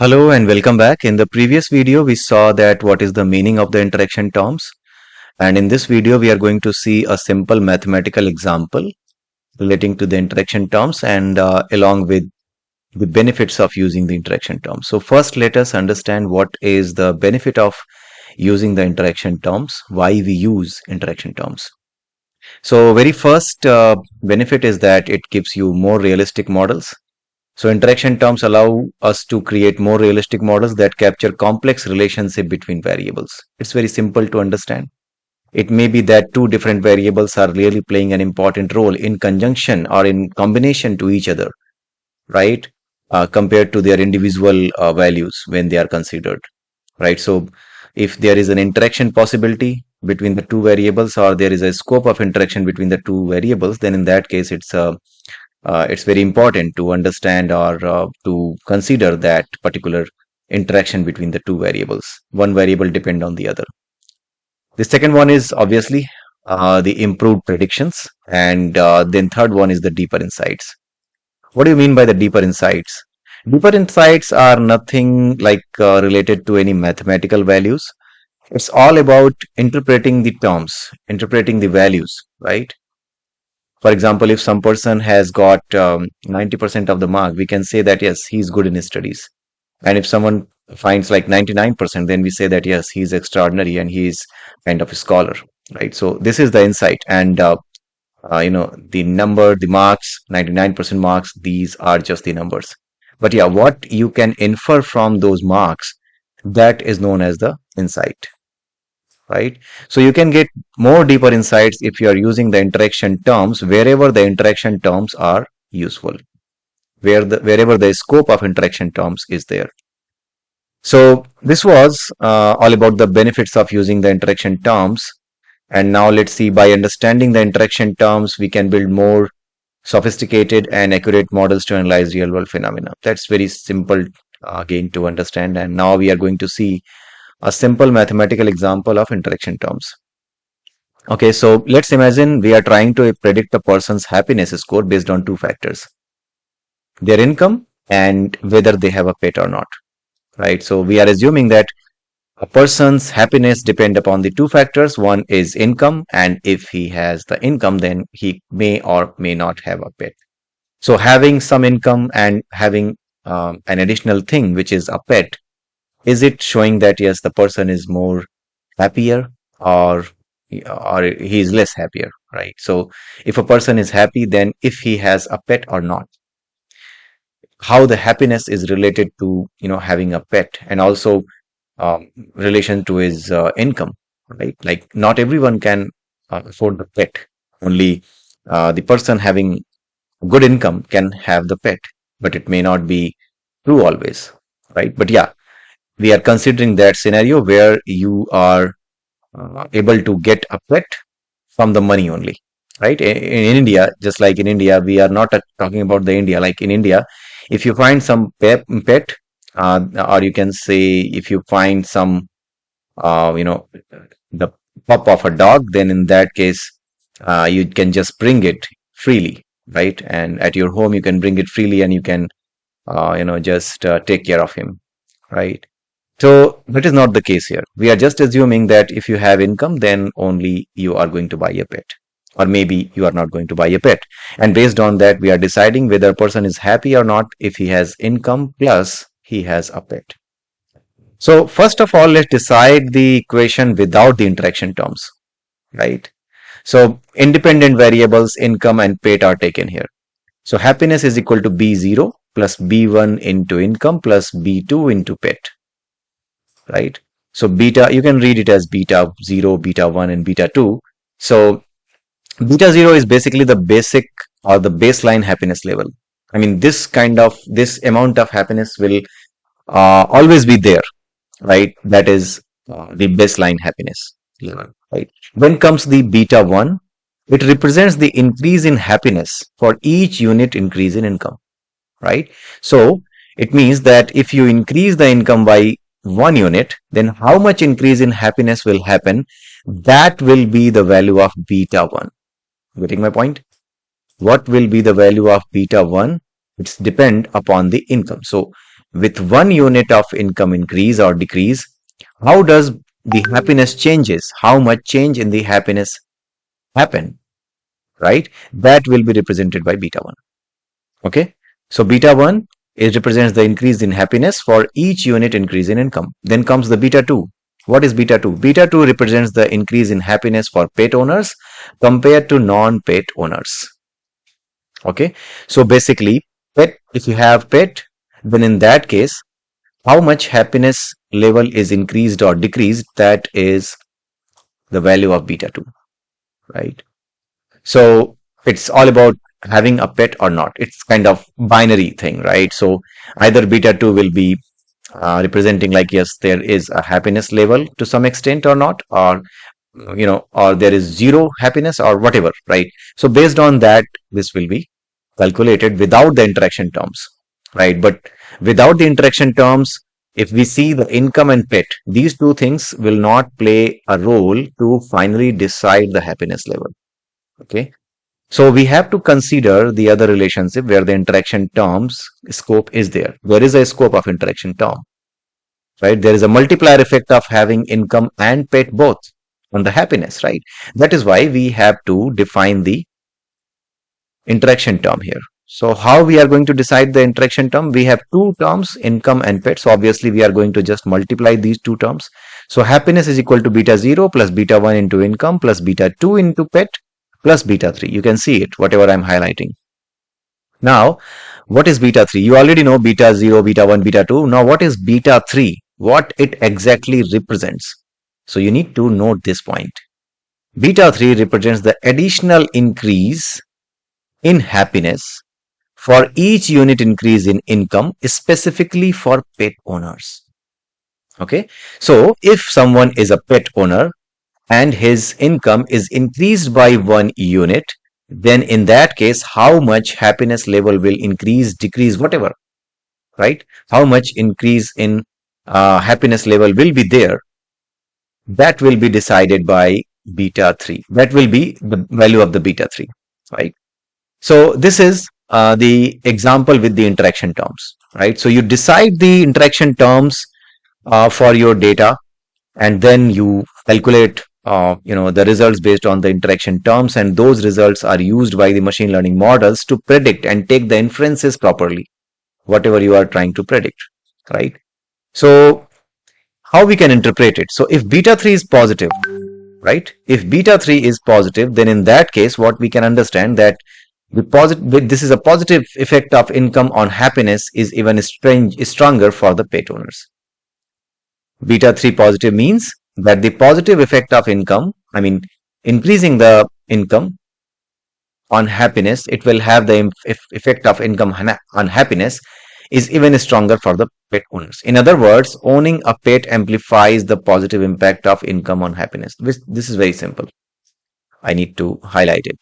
Hello and welcome back. In the previous video, we saw that what is the meaning of the interaction terms. And in this video, we are going to see a simple mathematical example relating to the interaction terms and along with the benefits of using the interaction terms. So first, let us understand what is the benefit of using the interaction terms, why we use interaction terms. So very first benefit is that it gives you more realistic models. So interaction terms allow us to create more realistic models that capture complex relationship between variables. It's very simple to understand. It may be that two different variables are really playing an important role in conjunction or in combination to each other, right? Compared to their individual values when they are considered, right? So if there is an interaction possibility between the two variables or there is a scope of interaction between the two variables, then in that case it's very important to understand or to consider that particular interaction between the two variables. One variable depend on the other. The second one is obviously the improved predictions, and then third one is the deeper insights. What do you mean by the deeper insights? Deeper insights are nothing like related to any mathematical values. It's all about interpreting the terms, interpreting the values, right? For example, if some person has got 90% of the mark, we can say that yes, he's good in his studies. And if someone finds like 99%, then we say that yes, he's extraordinary and he's kind of a scholar, right? So this is the insight. And the number, the marks, 99% marks, these are just the numbers. But yeah, what you can infer from those marks, that is known as the insight, right? So you can get more deeper insights if you are using the interaction terms wherever the interaction terms are useful, wherever the scope of interaction terms is there. So this was all about the benefits of using the interaction terms. And now let's see, by understanding the interaction terms, we can build more sophisticated and accurate models to analyze real world phenomena. That's very simple again to understand. And now we are going to see a simple mathematical example of interaction terms. Okay, so let's imagine we are trying to predict a person's happiness score based on two factors: their income and whether they have a pet or not, right? So we are assuming that a person's happiness depend upon the two factors. One is income, and if he has the income, then he may or may not have a pet. So having some income and having an additional thing, which is a pet, is it showing that yes, the person is more happier or he is less happier, right? So if a person is happy, then if he has a pet or not, how the happiness is related to having a pet, and also relation to his income, right? Like not everyone can afford the pet. Only the person having good income can have the pet, but it may not be true always, right? But yeah, we are considering that scenario where you are able to get a pet from the money only, right? In India, just like in India, we are not talking about the India. Like in India, if you find some pet, or you can say if you find some, the pup of a dog, then in that case, you can just bring it freely, right? And at your home, you can bring it freely, and you can, just take care of him, right? So that is not the case here. We are just assuming that if you have income, then only you are going to buy a pet, or maybe you are not going to buy a pet. And based on that, we are deciding whether a person is happy or not if he has income plus he has a pet. So first of all, let's decide the equation without the interaction terms, right? So independent variables, income and pet, are taken here. So happiness is equal to B0 plus B1 into income plus B2 into pet, right? So beta, you can read it as beta 0, beta 1 and beta 2. So beta 0 is basically the basic or the baseline happiness level. I mean, this amount of happiness will always be there, right? That is the baseline happiness level, right? When comes the beta 1, it represents the increase in happiness for each unit increase in income, right? So it means that if you increase the income by 1 unit, then how much increase in happiness will happen? That will be the value of beta 1. Getting my point? What will be the value of beta 1? It's depend upon the income. So with 1 unit of income increase or decrease, how does the happiness changes? How much change in the happiness happen, right? That will be represented by beta 1. Okay. So beta 1 is represents the increase in happiness for each unit increase in income. Then comes the beta 2. What is beta 2? Beta 2 represents the increase in happiness for pet owners compared to non-pet owners. Okay. So basically, pet, if you have pet, then in that case, how much happiness level is increased or decreased, that is the value of beta 2, right? So it's all about having a pet or not. It's kind of binary thing, right? So either beta 2 will be representing like, yes, there is a happiness level to some extent or not, or or there is zero happiness or whatever, right? So based on that, this will be calculated without the interaction terms, right? But without the interaction terms, if we see the income and pet, these two things will not play a role to finally decide the happiness level. Okay. So we have to consider the other relationship where the interaction terms scope is there. There is a scope of interaction term, right? There is a multiplier effect of having income and pet both on the happiness, right? That is why we have to define the interaction term here. So how we are going to decide the interaction term? We have two terms, income and pet. So obviously we are going to just multiply these two terms. So happiness is equal to beta 0 plus beta 1 into income plus beta 2 into pet plus beta 3. You can see it, whatever I'm highlighting. Now, what is beta 3? You already know beta 0, beta 1, beta 2. Now, what is beta 3? What it exactly represents? So you need to note this point. Beta 3 represents the additional increase in happiness for each unit increase in income, specifically for pet owners. Okay. So if someone is a pet owner and his income is increased by 1 unit, then in that case, how much happiness level will increase, decrease, whatever, right? How much increase in happiness level will be there? That will be decided by beta 3. That will be the value of the beta 3, right? So this is the example with the interaction terms, right? So you decide the interaction terms for your data, and then you calculate the results based on the interaction terms, and those results are used by the machine learning models to predict and take the inferences properly, whatever you are trying to predict, right? So how we can interpret it? So if beta 3 is positive, right? If beta 3 is positive, then in that case, what we can understand that this is a positive effect of income on happiness is even stronger for the pet owners. Beta 3 positive means that the positive effect of income, increasing the income on happiness, it will have the effect of income on happiness is even stronger for the pet owners. In other words, owning a pet amplifies the positive impact of income on happiness. This is very simple. I need to highlight it.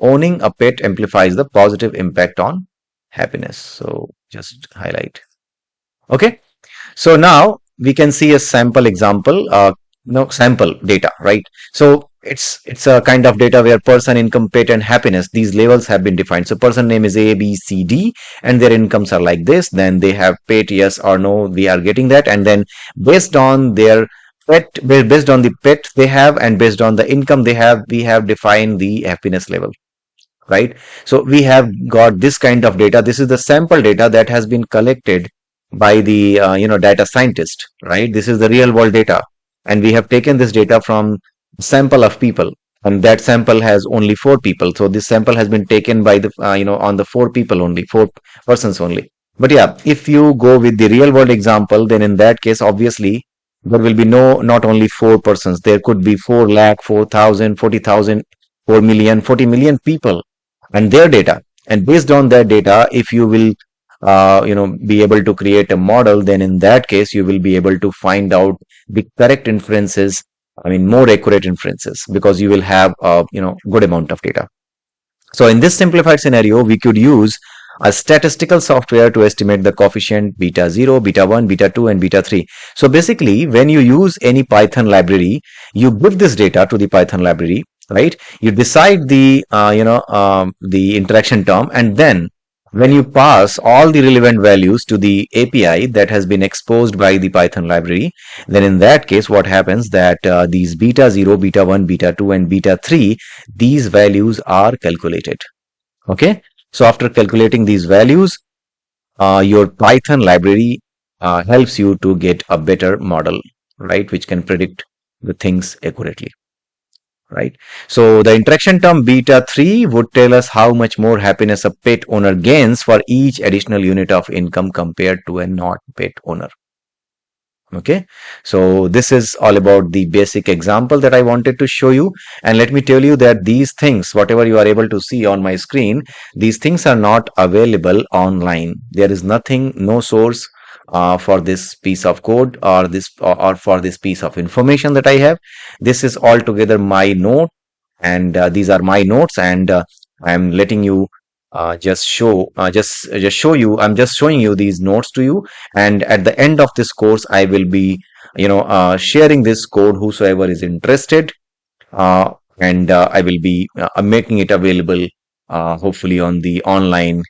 Owning a pet amplifies the positive impact on happiness. So just highlight. Okay. So now we can see a sample example, sample data, right? So it's a kind of data where person, income, pet, and happiness, these labels have been defined. So person name is A, B, C, D, and their incomes are like this. Then they have pet, yes or no, we are getting that. And then based on their pet, based on the pet they have, and based on the income they have, we have defined the happiness level, right? So we have got this kind of data. This is the sample data that has been collected by the data scientist, right? This is the real world data, and we have taken this data from sample of people, and that sample has only 4 people. So this sample has been taken by the on the 4 people only, 4 persons only. But yeah, if you go with the real world example, then in that case, obviously there will be not only 4 persons. There could be 4 lakh, 4,000, 40,000, 4 million, 40 million people and their data. And based on that data, if you will be able to create a model, then in that case you will be able to find out the correct inferences, more accurate inferences, because you will have a good amount of data. So in this simplified scenario, we could use a statistical software to estimate the coefficient beta 0, beta 1, beta 2, and beta 3. So basically, when you use any Python library, you give this data to the Python library, right? You decide the the interaction term, and then when you pass all the relevant values to the API that has been exposed by the Python library, then in that case, what happens that these beta 0, beta 1, beta 2, and beta 3, these values are calculated. Okay. So after calculating these values, your Python library helps you to get a better model, right, which can predict the things accurately, right? So the interaction term beta 3 would tell us how much more happiness a pet owner gains for each additional unit of income compared to a not pet owner. Okay, so this is all about the basic example that I wanted to show you. And let me tell you that these things, whatever you are able to see on my screen, these things are not available online. There is nothing, no source for this piece of code or or for this piece of information that I have. This is altogether my note, and these are my notes, and I am letting you just show you. I'm just showing you these notes to you, and at the end of this course I will be sharing this code whosoever is interested, and I will be making it available hopefully on the online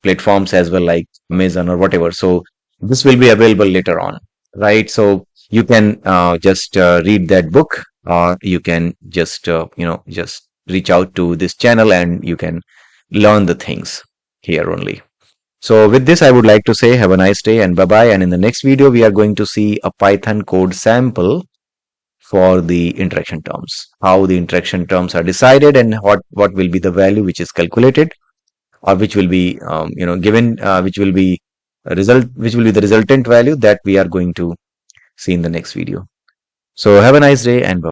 platforms as well, like Amazon or whatever. So this will be available later on, right? So you can just read that book, or you can just just reach out to this channel and you can learn the things here only. So with this, I would like to say have a nice day and bye bye. And in the next video, we are going to see a Python code sample for the interaction terms, how the interaction terms are decided, and what will be the value which is calculated, or which will be given, which will be the resultant value that we are going to see in the next video. So have a nice day and bye.